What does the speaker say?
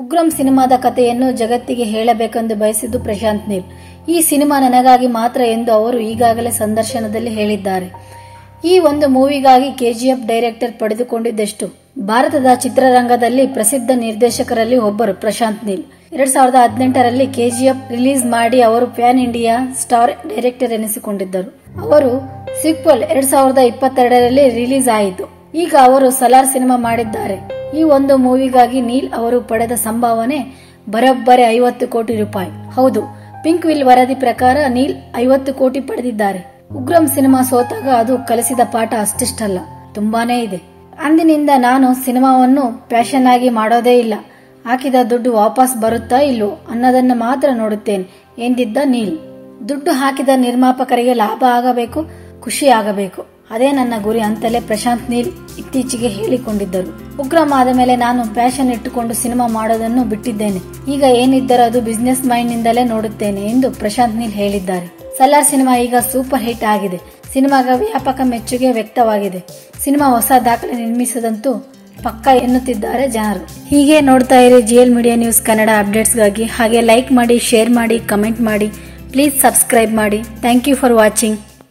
ಉಗ್ರಂ ಸಿನಿಮಾದ ಕಥೆಯನ್ನು ಜಗತ್ತಿಗೆ ಹೇಳಬೇಕೆಂದು ಬಯಸಿದ್ದು ಪ್ರಶಾಂತ್ ನೀಲ್. ಈ ಸಿನಿಮಾ ನನಗಾಗಿ ಮಾತ್ರ ಎಂದು ಅವರು ಈಗಾಗಲೇ ಸಂದರ್ಶನದಲ್ಲಿ ಹೇಳಿದ್ದಾರೆ. ಈ ಒಂದು ಮೂವಿಗಾಗಿ ಕೆಜಿಎಫ್ ಡೈರೆಕ್ಟರ್ ಪಡೆದುಕೊಂಡಿದ್ದೆಷ್ಟು. ಭಾರತದ ಚಿತ್ರರಂಗದಲ್ಲಿ ಪ್ರಸಿದ್ಧ ನಿರ್ದೇಶಕರಲ್ಲಿ ಒಬ್ಬರು ಪ್ರಶಾಂತ್ ನೀಲ್. 2018ರಲ್ಲಿ ಕೆಜಿಎಫ್ ರಿಲೀಸ್ ಮಾಡಿ ಅವರು ಪ್ಯಾನ್ ಇಂಡಿಯಾ ಸ್ಟಾರ್ ಡೈರೆಕ್ಟರ್ ಎನಿಸಿಕೊಂಡಿದ್ದರು. ಅವರು ಸೀಕ್ವೆಲ್ 2022ರಲ್ಲಿ ರಿಲೀಸ್ ಆಯಿತು. ಈಗ ಅವರು ಸಲಾರ್ ಸಿನಿಮಾ ಮಾಡಿದ್ದಾರೆ. ಈ ಒಂದು ಮೂವಿಗಾಗಿ ನೀಲ್ ಅವರು ಪಡೆದ ಸಂಭಾವನೆ ಬರೋಬ್ಬರಿ 50 ಕೋಟಿ ರೂಪಾಯಿ. ಹೌದು, ಪಿಂಕ್ ವಿಲ್ ವರದಿ ಪ್ರಕಾರ ನೀಲ್ 50 ಕೋಟಿ ಪಡೆದಿದ್ದಾರೆ. ಉಗ್ರಂ ಸಿನಿಮಾ ಸೋತಾಗ ಅದು ಕಲಿಸಿದ ಪಾಠ ಅಷ್ಟಿಷ್ಟಲ್ಲ, ತುಂಬಾನೇ ಇದೆ. ಅಂದಿನಿಂದ ನಾನು ಸಿನಿಮಾವನ್ನು ಪ್ಯಾಷನ್ ಆಗಿ ಮಾಡೋದೇ ಇಲ್ಲ. ಹಾಕಿದ ದುಡ್ಡು ವಾಪಸ್ ಬರುತ್ತಾ ಇಲ್ವೋ ಅನ್ನೋದನ್ನ ಮಾತ್ರ ನೋಡುತ್ತೇನೆ ಎಂದಿದ್ದ ನೀಲ್. ದುಡ್ಡು ಹಾಕಿದ ನಿರ್ಮಾಪಕರಿಗೆ ಲಾಭ ಆಗಬೇಕು, ಖುಷಿ ಆಗಬೇಕು, ಅದೇ ನನ್ನ ಗುರಿ ಅಂತಲೇ ಪ್ರಶಾಂತ್ ನೀಲ್ ಇತ್ತೀಚೆಗೆ ಹೇಳಿಕೊಂಡಿದ್ದರು. ಉಗ್ರಂ ಆದ ಮೇಲೆ ನಾನು ಪ್ಯಾಷನ್ ಇಟ್ಟುಕೊಂಡು ಸಿನಿಮಾ ಮಾಡೋದನ್ನು ಬಿಟ್ಟಿದ್ದೇನೆ. ಈಗ ಏನಿದ್ದರೂ ಅದು ಬಿಸಿನೆಸ್ ಮೈಂಡ್ ನಿಂದಲೇ ನೋಡುತ್ತೇನೆ ಎಂದು ಪ್ರಶಾಂತ್ ನೀಲ್ ಹೇಳಿದ್ದಾರೆ. ಸಲಾರ್ ಸಿನಿಮಾ ಈಗ ಸೂಪರ್ ಹಿಟ್ ಆಗಿದೆ. ಸಿನಿಮಾಗ ವ್ಯಾಪಕ ಮೆಚ್ಚುಗೆ ವ್ಯಕ್ತವಾಗಿದೆ. ಸಿನಿಮಾ ಹೊಸ ದಾಖಲೆ ನಿರ್ಮಿಸದಂತೂ ಪಕ್ಕ ಎನ್ನುತ್ತಿದ್ದಾರೆ ಜನರು. ಹೀಗೆ ನೋಡ್ತಾ ಇರಿ ಜಿಎಲ್ ಮೀಡಿಯಾ ನ್ಯೂಸ್ ಕನ್ನಡ ಅಪ್ಡೇಟ್ಸ್ಗಾಗಿ. ಹಾಗೆ ಲೈಕ್ ಮಾಡಿ, ಶೇರ್ ಮಾಡಿ, ಕಮೆಂಟ್ ಮಾಡಿ. ಪ್ಲೀಸ್ ಸಬ್ಸ್ಕ್ರೈಬ್ ಮಾಡಿ. Thank you for watching.